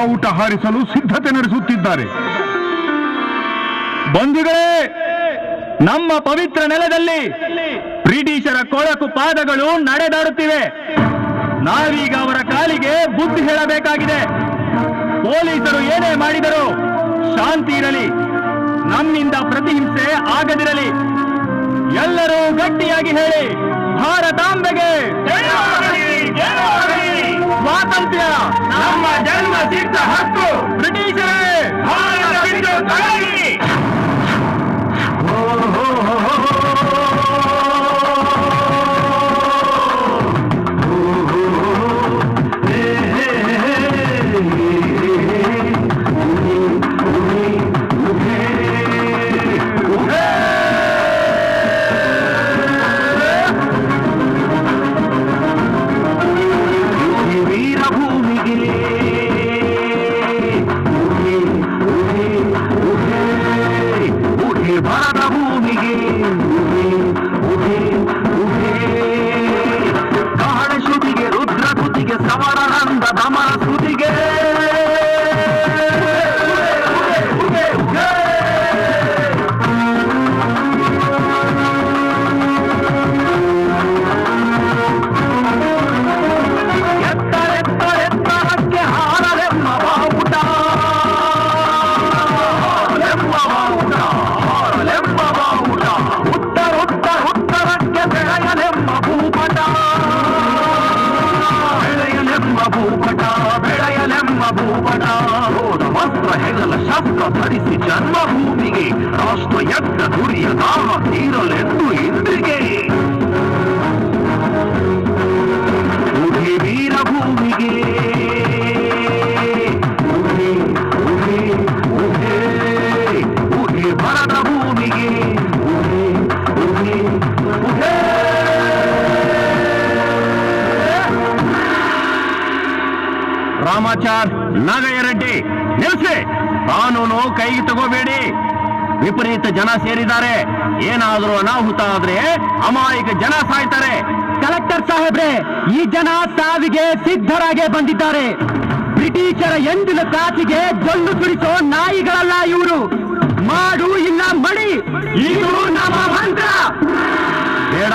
ಬಾವುಟ ಹಾರಿಸಲು ಸಿದ್ಧತೆ ನಡೆಸುತ್ತಿದ್ದಾರೆ. ಬಂಧುಗಳೇ, ನಮ್ಮ ಪವಿತ್ರ ನೆಲದಲ್ಲಿ ಬ್ರಿಟಿಷರ ಕೊಳಕು ಪಾದಗಳು ನಡೆದಾಡುತ್ತಿವೆ. ನಾವೀಗ ಅವರ ಕಾಲಿಗೆ ಬುದ್ಧಿ ಹೇಳಬೇಕಾಗಿದೆ. ಪೊಲೀಸರು ಏನೇ ಮಾಡಿದರೂ ಶಾಂತಿ ಇರಲಿ, ನಮ್ಮಿಂದ ಪ್ರತಿಹಿಂಸೆ ಆಗದಿರಲಿ. ಎಲ್ಲರೂ ಗಟ್ಟಿಯಾಗಿ ಹೇಳಿ, ಭಾರತಾಂಬೆಗೆ ಸ್ವಾತಂತ್ರ್ಯ ನಮ್ಮ ಜನ್ಮ ಸಿದ್ಧ ಹಕ್ಕು. ಬ್ರಿಟಿಷರೇ ಧರಿಸಿ ಜನ್ಮಭೂಮಿಗೆ ರಾಷ್ಟ್ರ ಯಜ್ಞ ದುರಿಯ ದಾಹ ತೀರಲೆಂದು ಇಂದ್ರಿಗೆ ಉಡಿ ವೀರಭೂಮಿಗೆ ಉಡಿ ಭರದ ಭೂಮಿಗೆ ರಾಮಾಚಾರ್, ನಾಗಯ್ಯರೆಡ್ಡಿ, ನಿಲ್ಸಿ. ಕಾನೂನು ಕೈಗೆ ತಗೋಬೇಡಿ. ವಿಪರೀತ ಜನ ಸೇರಿದ್ದಾರೆ. ಏನಾದರೂ ಅನಾಹುತ ಆದ್ರೆ ಅಮಾಯಕ ಜನ ಸಾಯ್ತಾರೆ. ಕಲೆಕ್ಟರ್ ಸಾಹೇಬ್ರೆ, ಈ ಜನ ಸಾವಿಗೆ ಸಿದ್ಧರಾಗೇ ಬಂದಿದ್ದಾರೆ. ಬ್ರಿಟಿಷರ ಎಂದಿನ ಕಾಚಿಗೆ ಜೊಲ್ಲು ಸುರಿಸೋ ನಾಯಿಗಳಲ್ಲ ಇವರು. ಮಾಡು ಇಲ್ಲ ಮಡಿ, ಇದು ನಮ್ಮ ಮಂತ್ರ. ಬೇಡ,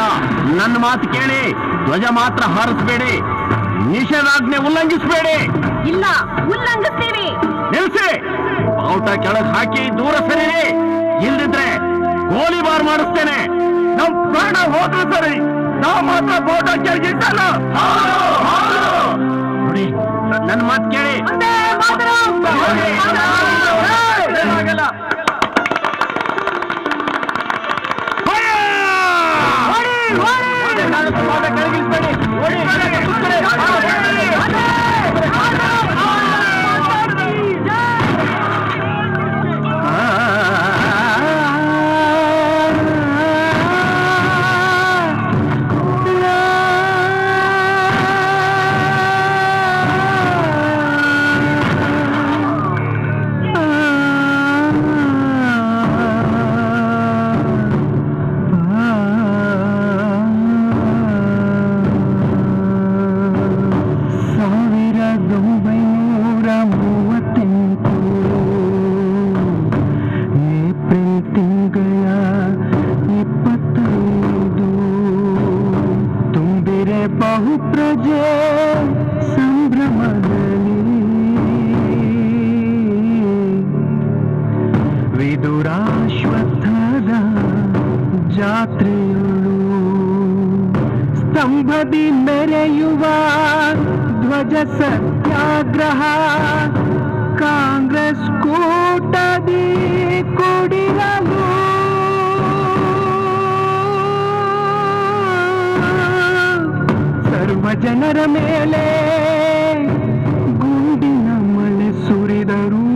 ನನ್ನ ಮಾತು ಕೇಳಿ. ಧ್ವಜ ಮಾತ್ರ ಹಾರಿಸಬೇಡಿ. ನಿಷೇಧಾಜ್ಞೆ ಉಲ್ಲಂಘಿಸಬೇಡಿ. ಇಲ್ಲ, ಉಲ್ಲಂಘಿಸ್ತೀವಿ. ನಿಲ್ಸಿ. ಬಾವುಟ ಕೆಳಗೆ ಹಾಕಿ ದೂರ ಸರಿರಿ. ಇಲ್ದಿದ್ರೆ ಗೋಲಿಬಾರ್ ಮಾಡಿಸ್ತೇನೆ. ನಮ್ ಪ್ರಾಣ ಹೋದ್ರು ಸರಿ, ನಾವು ಮಾತ್ರ ಬಾವುಟ ಕೆಳಗಿಸಲ್ಲ. ನೋಡಿ, ನನ್ನ ಮಾತು ಕೇಳಿ. ಆಗಲ್ಲ. ಕೆಳಗಿಳಿಸ್ಬೇಡಿ. ವಿದುರಾಶ್ವತ್ಥದ ಜಾತ್ರೆಯಳು ಸ್ತಂಭದಿ ಮೆರೆಯುವ ಧ್ವಜ ಸತ್ಯಾಗ್ರಹ ಕಾಂಗ್ರೆಸ್ ಕೂಟದಿ ಕುಡಿರಲು ಸರ್ವ ಜನರ ಮೇಲೆ ಗುಂಡಿನ ಮಳೆ ಸುರಿದರು.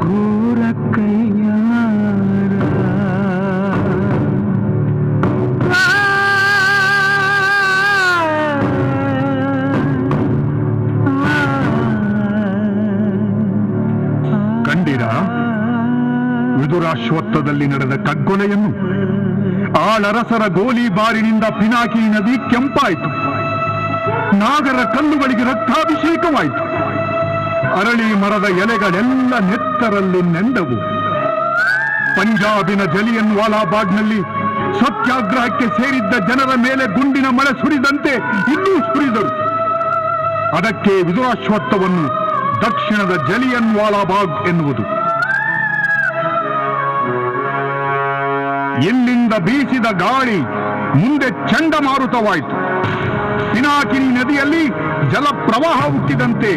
ಘೋರ ಕೈಯಾರ ಕಂಡಿರಾ ವಿದುರಾಶ್ವತ್ಥದಲ್ಲಿ ನಡೆದ ಕಗ್ಗೊಲೆಯನ್ನು? ಆಳರಸರ ಗೋಲಿಬಾರಿನಿಂದ ಪಿನಾಕಿ ನದಿ ಕೆಂಪಾಯಿತು. ನಾಗರ ಕಲ್ಲುಗಳಿಗೆ ರಕ್ತಾಭಿಷೇಕವಾಯಿತು. ಅರಳಿ ಮರದ ಎಲೆಗಳೆಲ್ಲ ನೆತ್ತರಲ್ಲಿ ನೆಂದವು. ಪಂಜಾಬಿನ ಜಲಿಯನ್ ವಾಲಾಬಾಗ್ನಲ್ಲಿ ಸತ್ಯಾಗ್ರಹಕ್ಕೆ ಸೇರಿದ್ದ ಜನರ ಮೇಲೆ ಗುಂಡಿನ ಮಳೆ ಸುರಿದಂತೆ ಇನ್ನೂ ಸುರಿದರು. ಅದಕ್ಕೆ ವಿದುರಾಶ್ವತ್ಥವನ್ನು ದಕ್ಷಿಣದ ಜಲಿಯನ್ ವಾಲಾಬಾಗ್ ಎನ್ನುವುದು. ಇಲ್ಲಿಂದ ಬೀಸಿದ ಗಾಳಿ ಮುಂದೆ ಚಂಡಮಾರುತವಾಯಿತು. ಪಿನಾಕಿನಿ ನದಿಯಲ್ಲಿ ಜಲಪ್ರವಾಹ ಹುಟ್ಟಿದಂತೆ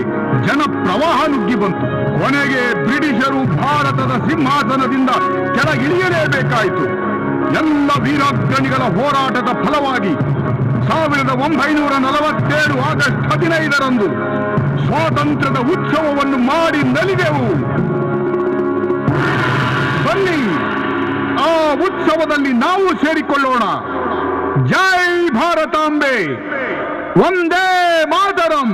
ಜನಪ್ರವಾಹ ನುಗ್ಗಿ ಬಂತು. ಕೊನೆಗೆ ಬ್ರಿಟಿಷರು ಭಾರತದ ಸಿಂಹಾಸನದಿಂದ ಕೆಳಗಿಳಿಯಲೇಬೇಕಾಯಿತು. ಎಲ್ಲ ವೀರಾಗ್ರಣಿಗಳ ಹೋರಾಟದ ಫಲವಾಗಿ 1947 ಆಗಸ್ಟ್ 15ರಂದು ಸ್ವಾತಂತ್ರ್ಯದ ಉತ್ಸವವನ್ನು ಮಾಡಿ ನಲಿದೆವು. ಬನ್ನಿ, ಆ ಉತ್ಸವದಲ್ಲಿ ನಾವು ಸೇರಿಕೊಳ್ಳೋಣ. ಜೈ ಭಾರತಾಂಬೆ, ವಂದೇ ಮಾತರಂ.